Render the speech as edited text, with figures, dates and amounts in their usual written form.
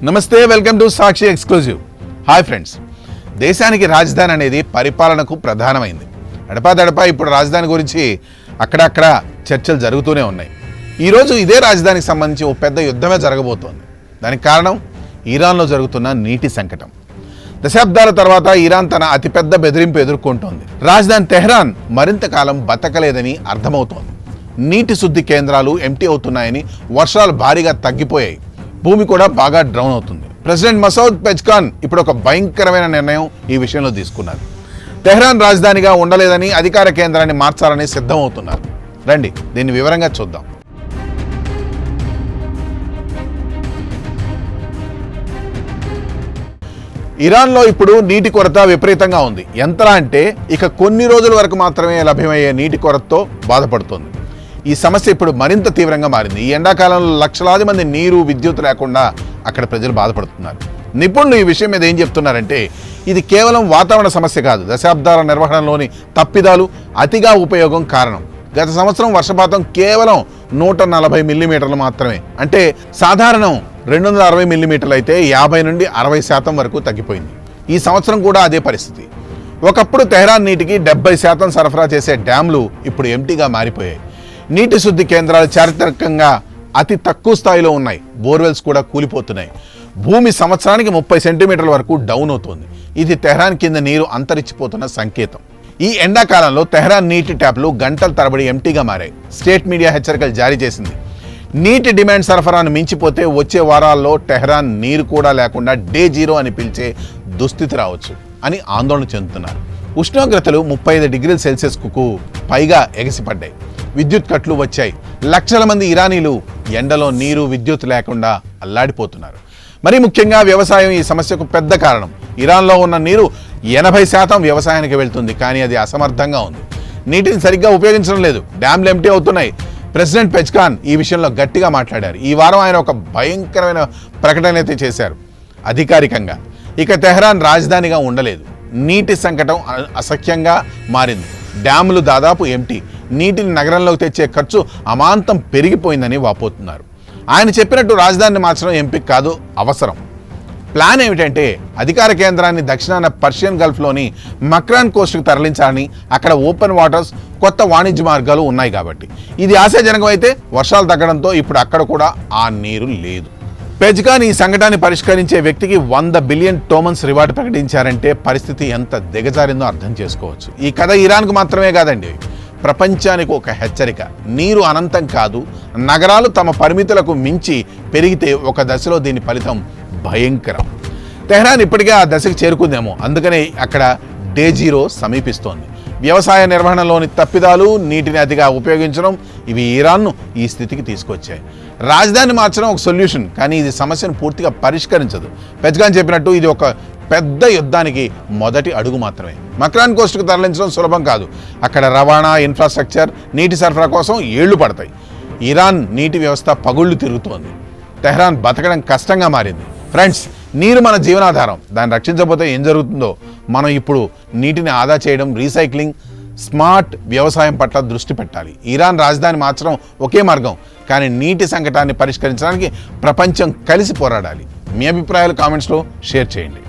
నమస్తే, welcome to Sakshi exclusive. Hi friends, దేశానికి రాజధాని అనేది పరిపాలనకు ప్రధానమైంది. అడపాదడపా ఇప్పుడు రాజధాని గురించి అక్కడక్కడ చర్చలు జరుగుతూనే ఉన్నాయి. ఈరోజు ఇదే రాజధానికి సంబంధించి ఓ పెద్ద యుద్ధమే జరగబోతోంది. దానికి కారణం ఇరాన్లో జరుగుతున్న నీటి సంకటం. దశాబ్దాల తర్వాత ఇరాన్ తన అతిపెద్ద బెదిరింపు ఎదుర్కొంటోంది. రాజధాని తెహ్రాన్ మరింత కాలం బతకలేదని అర్థమవుతోంది. నీటి శుద్ధి కేంద్రాలు ఎంటీ అవుతున్నాయని, వర్షాలు భారీగా తగ్గిపోయాయి, భూమి కూడా బాగా డ్రౌన్ అవుతుంది. ప్రెసిడెంట్ మసౌద్ పెజ్కాన్ ఇప్పుడు ఒక భయంకరమైన నిర్ణయం ఈ విషయంలో తీసుకున్నారు. తెహ్రాన్ రాజధానిగా ఉండలేదని, అధికార కేంద్రాన్ని మార్చాలని సిద్ధమవుతున్నారు. రండి దీన్ని వివరంగా చూద్దాం. ఇరాన్లో ఇప్పుడు నీటి కొరత విపరీతంగా ఉంది. ఎంతలా అంటే ఇక కొన్ని రోజుల వరకు మాత్రమే లభ్యమయ్యే నీటి కొరతతో బాధపడుతోంది. ఈ సమస్య ఇప్పుడు మరింత తీవ్రంగా మారింది. ఈ ఎండాకాలంలో లక్షలాది మంది నీరు, విద్యుత్ లేకుండా అక్కడ ప్రజలు బాధపడుతున్నారు. నిపుణులు ఈ విషయం మీద ఏం చెప్తున్నారంటే ఇది కేవలం వాతావరణ సమస్య కాదు, దశాబ్దాల నిర్వహణలోని తప్పిదాలు, అతిగా ఉపయోగం కారణం. గత సంవత్సరం వర్షపాతం కేవలం 140 మిల్లీమీటర్లు మాత్రమే. అంటే సాధారణం 260 మిల్లీమీటర్లు అయితే 50 నుండి 60% వరకు తగ్గిపోయింది. ఈ సంవత్సరం కూడా అదే పరిస్థితి. ఒకప్పుడు తెహ్రాన్ నీటికి 70% సరఫరా చేసే డ్యాంలు ఇప్పుడు ఎంటీగా మారిపోయాయి. నీటి శుద్ధి కేంద్రాలు చారిత్రకంగా అతి తక్కువ స్థాయిలో ఉన్నాయి. బోర్వెల్స్ కూడా కూలిపోతున్నాయి. భూమి సంవత్సరానికి 30 సెంటీమీటర్ల వరకు డౌన్ అవుతోంది. ఇది తెహ్రాన్ కింద నీరు అంతరించిపోతున్న సంకేతం. ఈ ఎండాకాలంలో తెహ్రాన్ నీటి ట్యాప్లు గంటల తరబడి ఎంటీగా మారాయి. స్టేట్ మీడియా హెచ్చరికలు జారీ చేసింది. నీటి డిమాండ్ సరఫరాను మించిపోతే వచ్చే వారాల్లో టెహ్రాన్ నీరు కూడా లేకుండా డే జీరో అని పిలిచే దుస్థితి రావచ్చు అని ఆందోళన చెందుతున్నారు. ఉష్ణోగ్రతలు 35 డిగ్రీల సెల్సియస్కు పైగా ఎగసిపడ్డాయి. విద్యుత్ కట్లు వచ్చాయి. లక్షల మంది ఇరానీలు ఎండలో నీరు, విద్యుత్ లేకుండా అల్లాడిపోతున్నారు. మరీ ముఖ్యంగా వ్యవసాయం ఈ సమస్యకు పెద్ద కారణం. ఇరాన్లో ఉన్న నీరు 80% వ్యవసాయానికి వెళ్తుంది, కానీ అది అసమర్థంగా ఉంది. నీటిని సరిగ్గా ఉపయోగించడం లేదు. డ్యామ్లు ఎంటీ అవుతున్నాయి. ప్రెసిడెంట్ పెజ్కాన్ ఈ విషయంలో గట్టిగా మాట్లాడారు. ఈ వారం ఆయన ఒక భయంకరమైన ప్రకటన అయితే చేశారు అధికారికంగా. ఇక తెహ్రాన్ రాజధానిగా ఉండలేదు. నీటి సంకటం అసఖ్యంగా మారింది. డ్యాములు దాదాపు ఎంటీ. నీటిని నగరంలోకి తెచ్చే ఖర్చు అమాంతం పెరిగిపోయిందని వాపోతున్నారు. ఆయన చెప్పినట్టు రాజధానిని మార్చడం ఎంపిక కాదు, అవసరం. ప్లాన్ ఏమిటంటే అధికార కేంద్రాన్ని దక్షిణాన పర్షియన్ గల్ఫ్లోని మక్రాన్ కోస్ట్కి తరలించాలని. అక్కడ ఓపెన్ వాటర్స్, కొత్త వాణిజ్య మార్గాలు ఉన్నాయి కాబట్టి. ఇది ఆశాజనకం అయితే వర్షాలు తగ్గడంతో ఇప్పుడు అక్కడ కూడా ఆ నీరు లేదు. పెజ్కాన్ ఈ సంకటాన్ని పరిష్కరించే వ్యక్తికి 100 బిలియన్ టోమన్స్ రివార్డు ప్రకటించారంటే పరిస్థితి ఎంత దిగజారిందో అర్థం చేసుకోవచ్చు. ఈ కథ ఇరాన్కు మాత్రమే కాదండి, ప్రపంచానికి ఒక హెచ్చరిక. నీరు అనంతం కాదు. నగరాలు తమ పరిమితులకు మించి పెరిగితే ఒక దశలో దీని ఫలితం భయంకరం. తెహ్రాన్ ఇప్పటికే ఆ దశకు చేరుకుందేమో, అందుకనే అక్కడ డే జీరో సమీపిస్తోంది. వ్యవసాయ నిర్వహణలోని తప్పిదాలు, నీటిని అతిగా ఉపయోగించడం, ఇవి ఇరాన్ను ఈ స్థితికి తీసుకొచ్చాయి. రాజధాని మార్చడం ఒక సొల్యూషన్, కానీ ఇది సమస్యను పూర్తిగా పరిష్కరించదు. పెజ్కాన్ చెప్పినట్టు ఇది ఒక పెద్ద యుద్ధానికి మొదటి అడుగు మాత్రమే. మక్రాన్ కోస్ట్కు తరలించడం సులభం కాదు. అక్కడ రవాణా, ఇన్ఫ్రాస్ట్రక్చర్, నీటి సరఫరా కోసం ఏళ్లు పడతాయి. ఇరాన్ నీటి వ్యవస్థ పగుళ్లు తిరుగుతోంది. తెహ్రాన్ బతకడం కష్టంగా మారింది. ఫ్రెండ్స్, నీరు మన జీవనాధారం. దాన్ని రక్షించకపోతే ఏం జరుగుతుందో. మనం ఇప్పుడు నీటిని ఆదా చేయడం, రీసైక్లింగ్, స్మార్ట్ వ్యవసాయం పట్ల దృష్టి పెట్టాలి. ఇరాన్ రాజధాని మార్చడం ఒకే మార్గం, కానీ నీటి సంకటాన్ని పరిష్కరించడానికి ప్రపంచం కలిసి పోరాడాలి. మీ అభిప్రాయాలు కామెంట్స్లో షేర్ చేయండి.